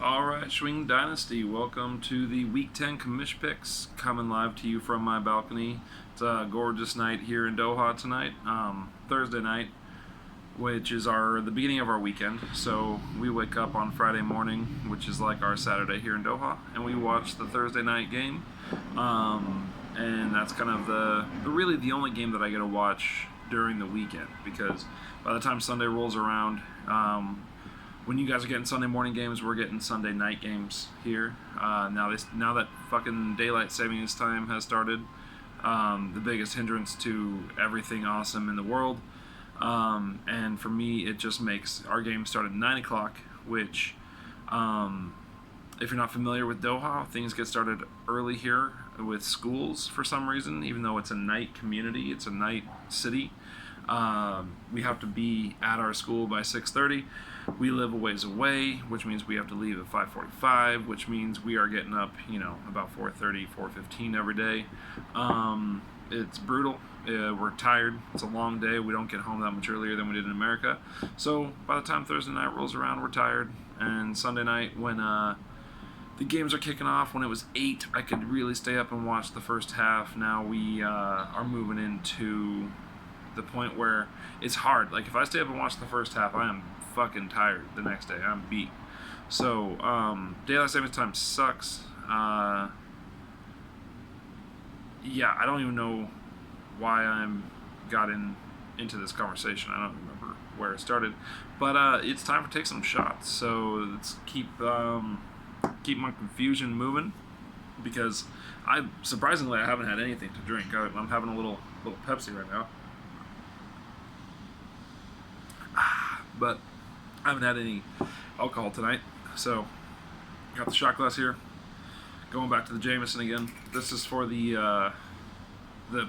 Alright, Swing Dynasty, welcome to the Week 10 commish picks, coming live to you from my balcony. It's a gorgeous night here in Doha tonight, Thursday night, which is the beginning of our weekend. So we wake up on Friday morning, which is like our Saturday here in Doha, and we watch the Thursday night game. And that's kind of really the only game that I get to watch during the weekend, because by the time Sunday rolls around, when you guys are getting Sunday morning games, we're getting Sunday night games here. Now that fucking daylight savings time has started, the biggest hindrance to everything awesome in the world. And for me, it just makes our game start at 9 o'clock, which, if you're not familiar with Doha, things get started early here with schools for some reason, even though it's a night community, it's a night city. We have to be at our school by 6:30. We live a ways away, which means we have to leave at 5:45, which means we are getting up, about 4:30, 4:15 every day. It's brutal. We're tired. It's a long day. We don't get home that much earlier than we did in America. So by the time Thursday night rolls around, we're tired. And Sunday night, when the games are kicking off, when it was 8, I could really stay up and watch the first half. Now we are moving into the point where it's hard. Like, if I stay up and watch the first half, I am fucking tired the next day. I'm beat. So daylight savings time sucks. Yeah, I don't even know why I'm got into this conversation. I don't remember where it started, but it's time to take some shots. So let's keep my confusion moving, because I haven't had anything to drink. I'm having a little Pepsi right now. But I haven't had any alcohol tonight, so got the shot glass here. Going back to the Jameson again. This is for the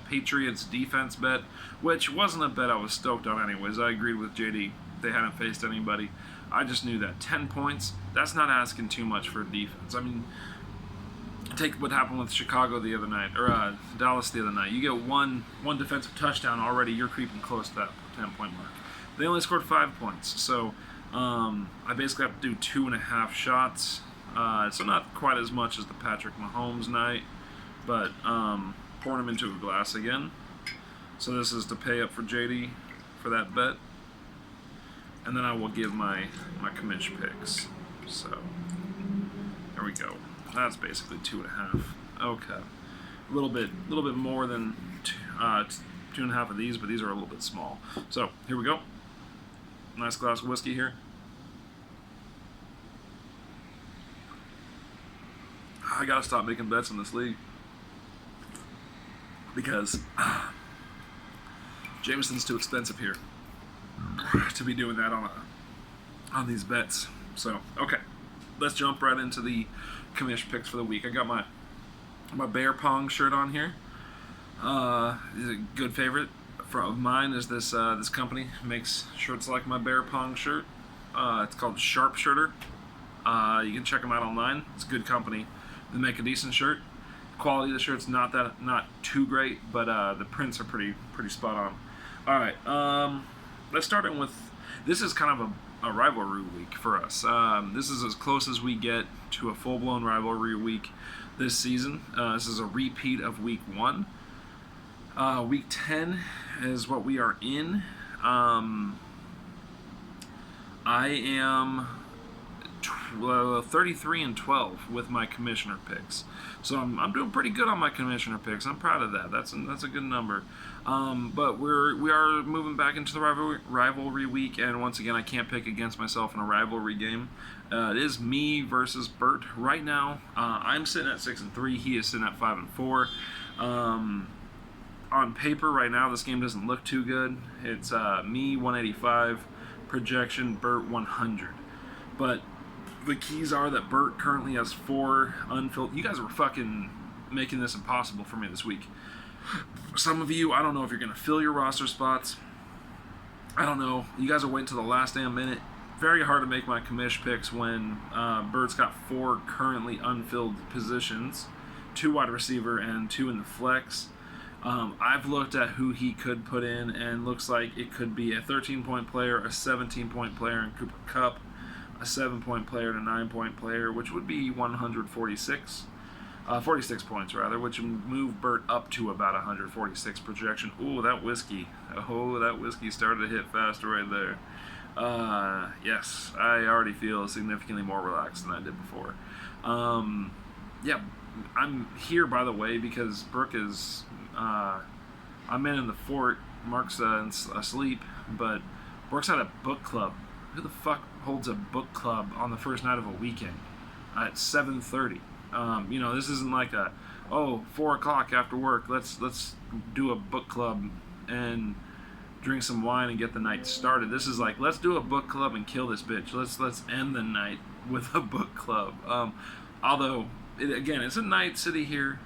Patriots defense bet, which wasn't a bet I was stoked on anyways. I agreed with JD. They hadn't faced anybody. I just knew that 10 points, that's not asking too much for defense. I mean, take what happened with Chicago the other night, or Dallas the other night. You get one defensive touchdown already, you're creeping close to that 10-point mark. They only scored 5 points, so I basically have to do 2.5 shots. So not quite as much as the Patrick Mahomes night, but pouring them into a glass again. So this is to pay up for JD for that bet, and then I will give my commish picks. So there we go. That's basically 2.5. Okay, a little bit more than 2.5 of these, but these are a little bit small. So here we go. Nice glass of whiskey here. I gotta stop making bets in this league, because Jameson's too expensive here to be doing that on these bets. So okay, let's jump right into the commish picks for the week. I got my Bear Pong shirt on here. Is a good favorite of mine is this company makes shirts like my Bear Pong shirt. It's called Sharpshooter. You can check them out online. It's a good company. They make a decent shirt. Quality of the shirt's not too great, but the prints are pretty spot on. All right, let's start in with, this is kind of a rivalry week for us. This is as close as we get to a full-blown rivalry week this season. This is a repeat of week 1. Week 10 is what we are in. I am 33-12 with my commissioner picks, so I'm doing pretty good on my commissioner picks. I'm proud of that. That's a good number. But we are moving back into the rivalry week, and once again, I can't pick against myself in a rivalry game. It is me versus Bert right now. I'm sitting at 6-3. He is sitting at 5-4. On paper right now, this game doesn't look too good. It's me 185, projection Bert 100. But the keys are that Bert currently has 4 unfilled. You guys are fucking making this impossible for me this week. Some of you, I don't know if you're going to fill your roster spots. I don't know. You guys are waiting till the last damn minute. Very hard to make my commish picks when Bert's got 4 currently unfilled positions, 2 wide receiver and 2 in the flex. I've looked at who he could put in, and looks like it could be a 13-point player, a 17-point player in Cooper Kupp. a 7-point player and a 9-point player, which would be 146. 46 points rather, which would move Bert up to about 146 projection. Ooh, that whiskey. Oh, that whiskey started to hit fast right there. Yes, I already feel significantly more relaxed than I did before. Yeah, I'm here, by the way, because Brooke is, I'm in the fort. Mark's asleep, but Brooke's at a book club. Who the fuck holds a book club on the first night of a weekend at 7:30? This isn't like 4 o'clock after work. Let's do a book club and drink some wine and get the night started. This is like, let's do a book club and kill this bitch. Let's end the night with a book club. Although it's a night city here,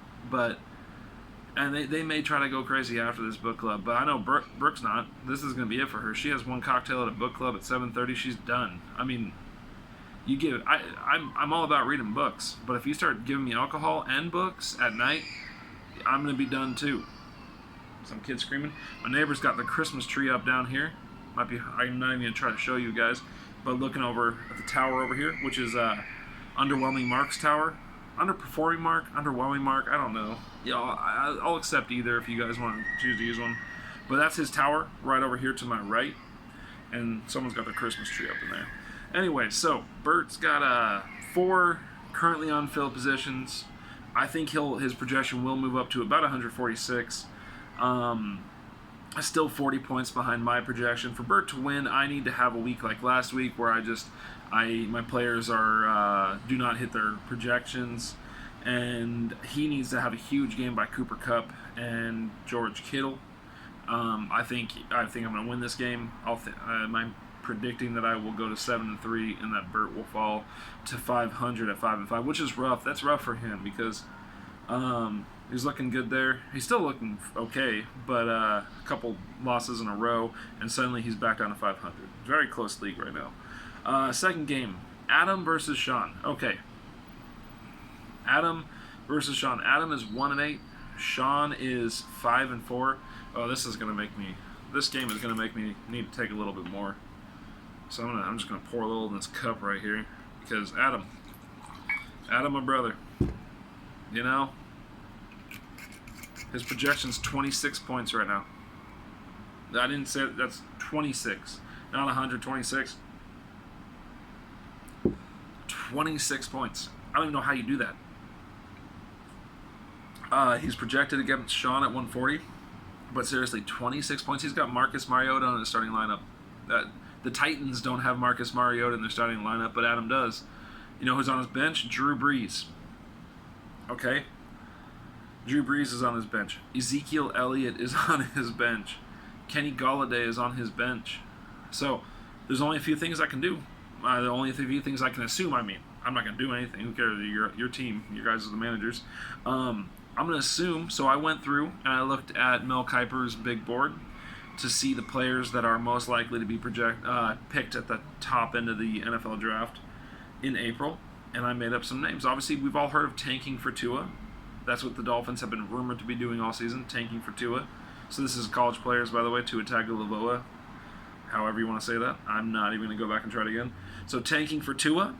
and they may try to go crazy after this book club, but I know Brooke's not. This is going to be it for her. She has one cocktail at a book club at 7:30. She's done. I mean, I'm all about reading books, but if you start giving me alcohol and books at night, I'm going to be done too. Some kids screaming. My neighbor's got the Christmas tree up down here. I'm not even going to try to show you guys, but looking over at the tower over here, which is underwhelming Mark's tower. Underperforming Mark, underwhelming Mark, I don't know. Yeah, I'll accept either if you guys want to choose to use one. But that's his tower right over here to my right, and someone's got the Christmas tree up in there. Anyway, so Bert's got 4 currently unfilled positions. I think his projection will move up to about 146. Still 40 points behind my projection. For Bert to win, I need to have a week like last week where my players are do not hit their projections, and he needs to have a huge game by Cooper Kupp and George Kittle. I think I'm going to win this game. I'm predicting that I will go to 7-3 and that Bert will fall to 500 at 5-5, which is rough. That's rough for him because he's looking good there. He's still looking okay, but a couple losses in a row, and suddenly he's back down to 500. Very close league right now. Second game, Adam versus Sean. Okay. Adam versus Sean. Adam is 1-8. Sean is 5-4. Oh, this game is gonna make me need to take a little bit more. So I'm just gonna pour a little in this cup right here because Adam, my brother, his projection's 26 points right now. I didn't say that's 26, not 126. 26 points. I don't even know how you do that. He's projected against Sean at 140, but seriously, 26 points. He's got Marcus Mariota in the starting lineup. The Titans don't have Marcus Mariota in their starting lineup, but Adam does. You know who's on his bench? Drew Brees. Okay? Drew Brees is on his bench. Ezekiel Elliott is on his bench. Kenny Golladay is on his bench. So, there's only a few things I can do. The only few things I can assume, I'm not going to do anything. Who cares? Your team. You guys are the managers. I'm going to assume. So I went through and I looked at Mel Kiper's big board to see the players that are most likely to be picked at the top end of the NFL draft in April. And I made up some names. Obviously, we've all heard of tanking for Tua. That's what the Dolphins have been rumored to be doing all season, tanking for Tua. So this is college players, by the way, Tua Tagovailoa, however you want to say that. I'm not even going to go back and try it again. So tanking for Tua.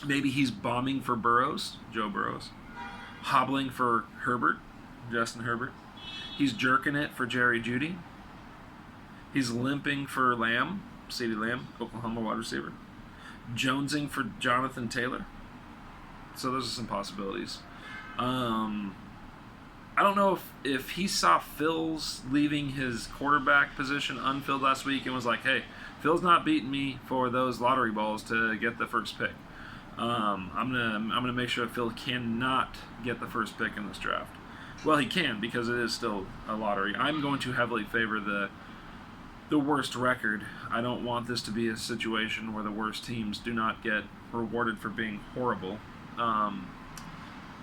Maybe he's bombing for Burrows, Joe Burrows. Hobbling for Herbert, Justin Herbert. He's jerking it for Jerry Jeudy. He's limping for Lamb, CeeDee Lamb, Oklahoma wide receiver. Jonesing for Jonathan Taylor. So those are some possibilities. I don't know if he saw Phil's leaving his quarterback position unfilled last week and was like, hey, Phil's not beating me for those lottery balls to get the first pick. I'm gonna make sure Phil cannot get the first pick in this draft. Well, he can because it is still a lottery. I'm going to heavily favor the worst record. I don't want this to be a situation where the worst teams do not get rewarded for being horrible.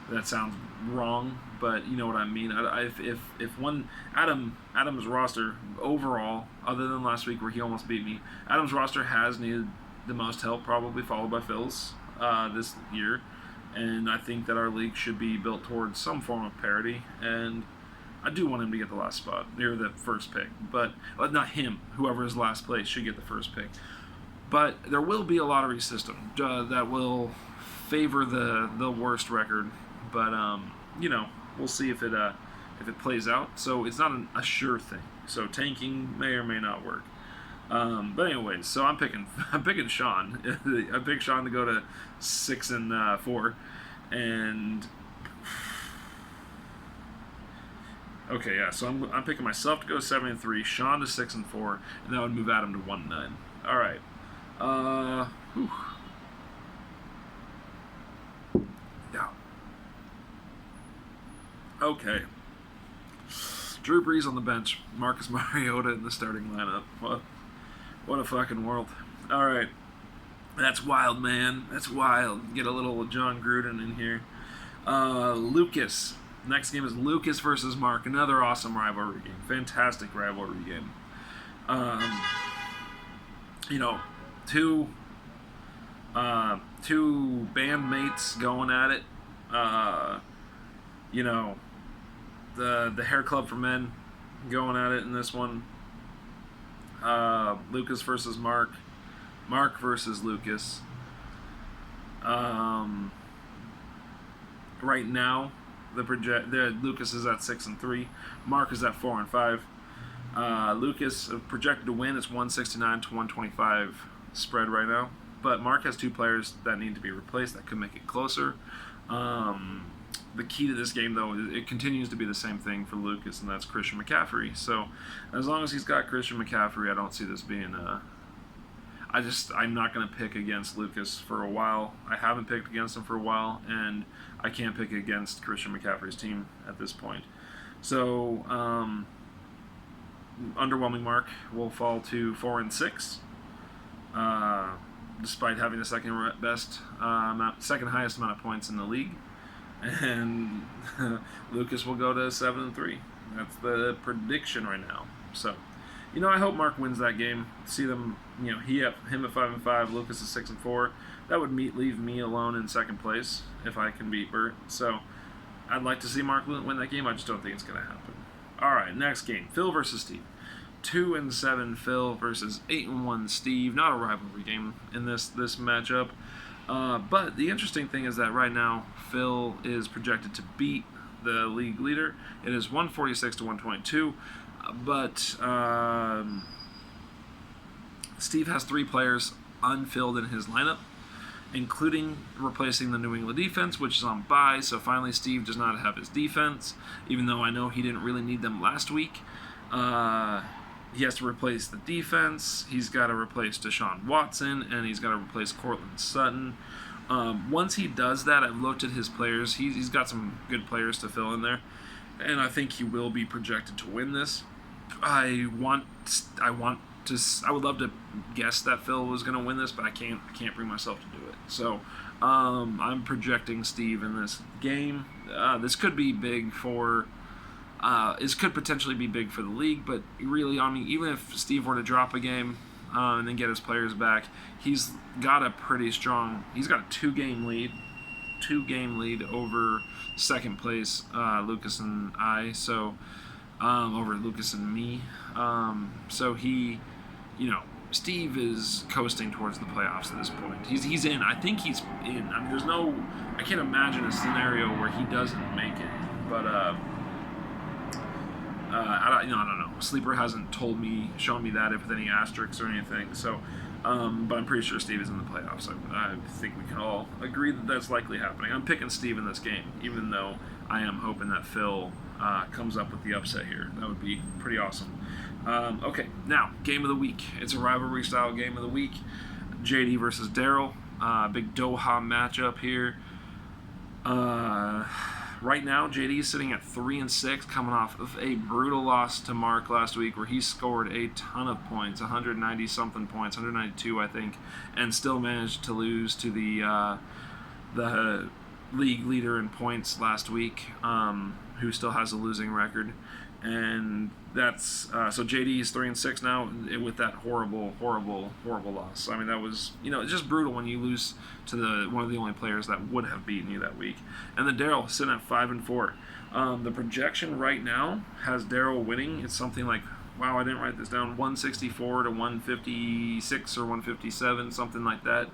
That sounds wrong, but you know what I mean. If one Adam's roster overall, other than last week where he almost beat me, Adam's roster has needed the most help, probably followed by Phil's this year, and I think that our league should be built towards some form of parity. And I do want him to get the last spot near the first pick, but not him. Whoever is last place should get the first pick. But there will be a lottery system that will favor the worst record. But we'll see if it plays out. So it's not a sure thing. So tanking may or may not work. But anyways, so I'm picking Sean. I picked Sean to go to 6-4, and okay, yeah. So I'm picking myself to go 7-3, Sean to 6-4, and that would move Adam to 1-9. All right. Yeah. Okay. Drew Brees on the bench, Marcus Mariota in the starting lineup. What a fucking world. All right. That's wild, man. That's wild. Get a little John Gruden in here. Lucas. Next game is Lucas versus Mark. Another awesome rivalry game. Fantastic rivalry game. Two bandmates going at it. The Hair Club for Men going at it in this one. Lucas versus Mark. Mark versus Lucas. Right now, Lucas is at 6-3. Mark is at 4-5. Lucas projected to win is 169 to 125 spread right now. But Mark has two players that need to be replaced that could make it closer. The key to this game, though, it continues to be the same thing for Lucas, and that's Christian McCaffrey. So as long as he's got Christian McCaffrey, I don't see this being I'm not going to pick against Lucas for a while. I haven't picked against him for a while, and I can't pick against Christian McCaffrey's team at this point. So, underwhelming Mark will fall to 4-6, despite having the second highest amount of points in the league. And Lucas will go to 7-3. That's the prediction right now. So, I hope Mark wins that game. See them, him at 5-5, Lucas at 6-4. That would leave me alone in second place if I can beat Bert. So, I'd like to see Mark win that game. I just don't think it's going to happen. All right, next game, Phil versus Steve. 2-7 Phil versus 8-1 Steve. Not a rivalry game in this matchup. But the interesting thing is that right now, Phil is projected to beat the league leader. It is 146 to 122. But Steve has three players unfilled in his lineup, including replacing the New England defense, which is on bye. So finally, Steve does not have his defense, even though I know he didn't really need them last week. He has to replace the defense. He's got to replace Deshaun Watson, and he's got to replace Cortland Sutton. Once he does that, I've looked at his players. He's got some good players to fill in there, and I think he will be projected to win this. I would love to guess that Phil was going to win this, but I can't bring myself to do it. So I'm projecting Steve in this game. This could be big for. This could potentially be big for the league, but really, even if Steve were to drop a game and then get his players back, he's got a two-game lead over second place, Lucas and I. So over Lucas and me. So Steve is coasting towards the playoffs at this point. He's in. I think he's in. I can't imagine a scenario where he doesn't make it. But I don't know. Sleeper hasn't shown me that with any asterisks or anything. So, but I'm pretty sure Steve is in the playoffs. I think we can all agree that that's likely happening. I'm picking Steve in this game, even though I am hoping that Phil comes up with the upset here. That would be pretty awesome. Okay, now, game of the week. It's a rivalry-style game of the week. JD versus Daryl. Big Doha matchup here. Right now, JD is sitting at 3-6, coming off of a brutal loss to Mark last week, where he scored a ton of points, 190-something points, 192, I think, and still managed to lose to the league leader in points last week, who still has a losing record. And that's so JD is 3-6 now with that horrible loss. I mean, that was it's just brutal when you lose to one of the only players that would have beaten you that week. And then Daryl sitting at 5-4. The projection right now has Daryl winning. It's something like wow, I didn't write this down, 164 to 156 or 157, something like that.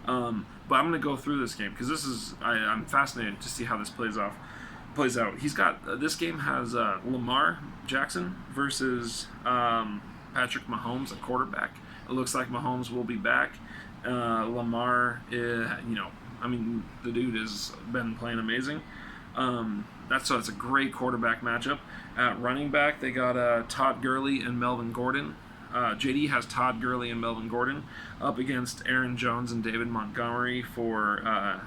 But I'm going to go through this game because I'm fascinated to see how this plays out. He's got this game has Lamar Jackson versus Patrick Mahomes at quarterback. It looks like Mahomes will be back. Lamar, the dude has been playing amazing. It's a great quarterback matchup. At running back, they got Todd Gurley and Melvin Gordon. JD has Todd Gurley and Melvin Gordon up against Aaron Jones and David Montgomery for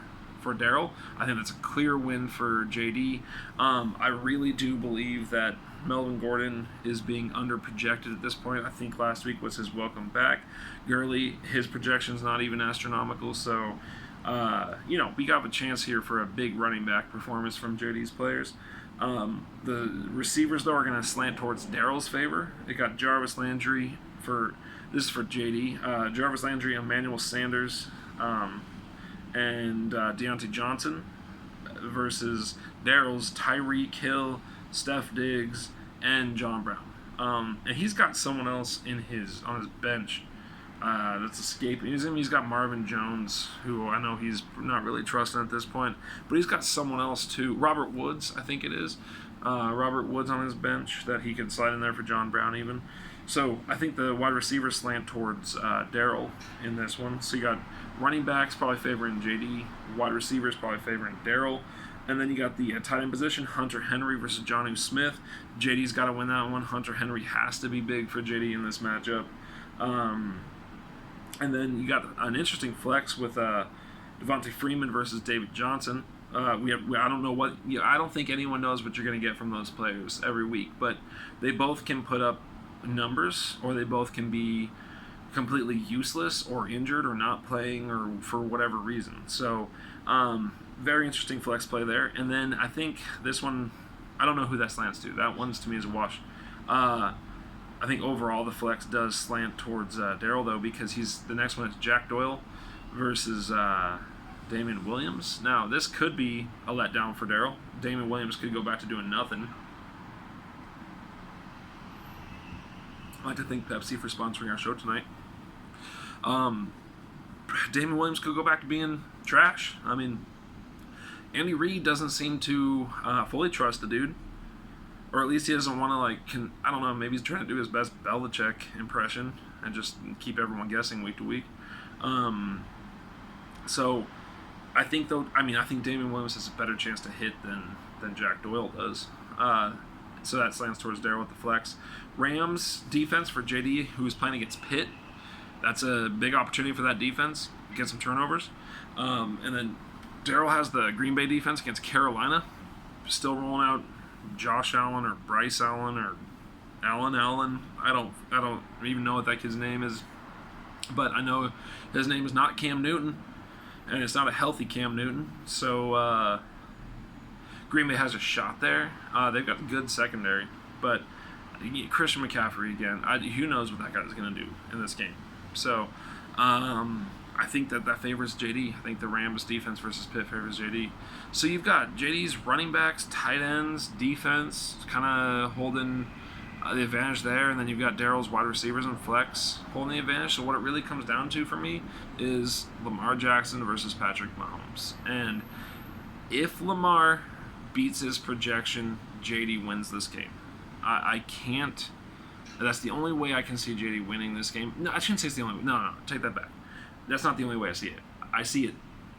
Darrell. I think that's a clear win for JD. I really do believe that Melvin Gordon is being under-projected at this point. I think last week was his welcome back. Gurley, his projection's not even astronomical, so we got a chance here for a big running back performance from JD's players. The receivers, though, are going to slant towards Darrell's favor. They got Jarvis Landry this is for JD. Jarvis Landry, Emmanuel Sanders, and Deontay Johnson versus Darrell's Tyreek Hill, Steph Diggs, and John Brown. And he's got someone else on his bench that's escaping. He's got Marvin Jones, who I know he's not really trusting at this point, but he's got someone else too. Robert Woods, I think it is. Robert Woods on his bench that he could slide in there for John Brown even. So I think the wide receivers slant towards Darrell in this one. So you got running backs probably favoring JD, wide receivers probably favoring Darrell. And then you got the tight end position, Hunter Henry versus Jonnu Smith. JD's got to win that one. Hunter Henry has to be big for JD in this matchup. And then you got an interesting flex with Devontae Freeman versus David Johnson. I don't think anyone knows what you're going to get from those players every week, but they both can put up numbers, or they both can be completely useless or injured or not playing or for whatever reason. So very interesting flex play there. And then I think this one, I don't know who that slants to. That one's to me is a wash. I think overall the flex does slant towards Darrell, though, because the next one is Jack Doyle versus Damian Williams. Now, this could be a letdown for Darrell. Damian Williams could go back to doing nothing. I'd like to thank Pepsi for sponsoring our show tonight. Damian Williams could go back to being trash. I mean, Andy Reid doesn't seem to fully trust the dude. Or at least he doesn't want to, I don't know, maybe he's trying to do his best Belichick impression and just keep everyone guessing week to week. So, I think Damian Williams has a better chance to hit than Jack Doyle does. So that slants towards Darrell with the flex. Rams defense for JD, who is playing against Pitt. That's a big opportunity for that defense. Get some turnovers. And then Darrell has the Green Bay defense against Carolina. Still rolling out Josh Allen or Bryce Allen or Allen. I don't even know what that kid's name is, but I know his name is not Cam Newton, and it's not a healthy Cam Newton. So Green Bay has a shot there. They've got a good secondary, but Christian McCaffrey again. Who knows what that guy's going to do in this game? So I think that favors JD. I think the Rams defense versus Pitt favors JD. So you've got JD's running backs, tight ends, defense, kind of holding the advantage there, and then you've got Darrell's wide receivers and flex holding the advantage. So what it really comes down to for me is Lamar Jackson versus Patrick Mahomes. And if Lamar beats his projection, JD wins this game. I can't. That's the only way I can see JD winning this game. No, I shouldn't say it's the only way. No, take that back. That's not the only way I see it. I see it.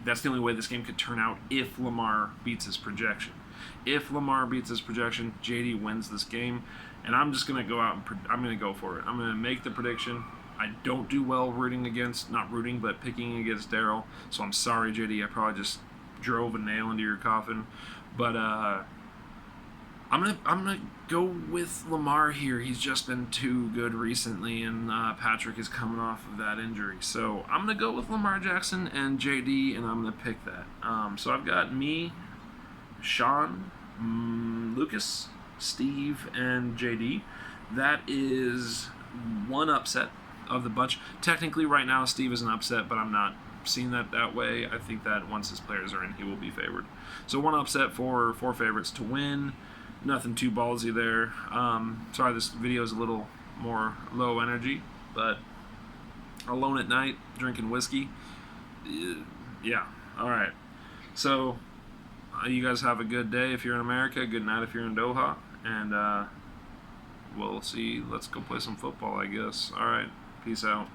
That's the only way this game could turn out if Lamar beats his projection. If Lamar beats his projection, JD wins this game. And I'm just going to go out and I'm going to go for it. I'm going to make the prediction. I don't do well picking against Darrell. So I'm sorry, JD. I probably just drove a nail into your coffin. But I'm gonna go with Lamar here. He's just been too good recently, and Patrick is coming off of that injury. So I'm gonna go with Lamar Jackson and JD, and I'm gonna pick that. So I've got me, Sean, Lucas, Steve, and JD. That is one upset of the bunch. Technically, right now, Steve is an upset, but I'm not seeing that way. I think that once his players are in, he will be favored. So one upset for four favorites to win. Nothing too ballsy there. Sorry, this video is a little more low energy. But alone at night, drinking whiskey, yeah. All right. So you guys have a good day if you're in America. Good night if you're in Doha. And we'll see. Let's go play some football, I guess. All right. Peace out.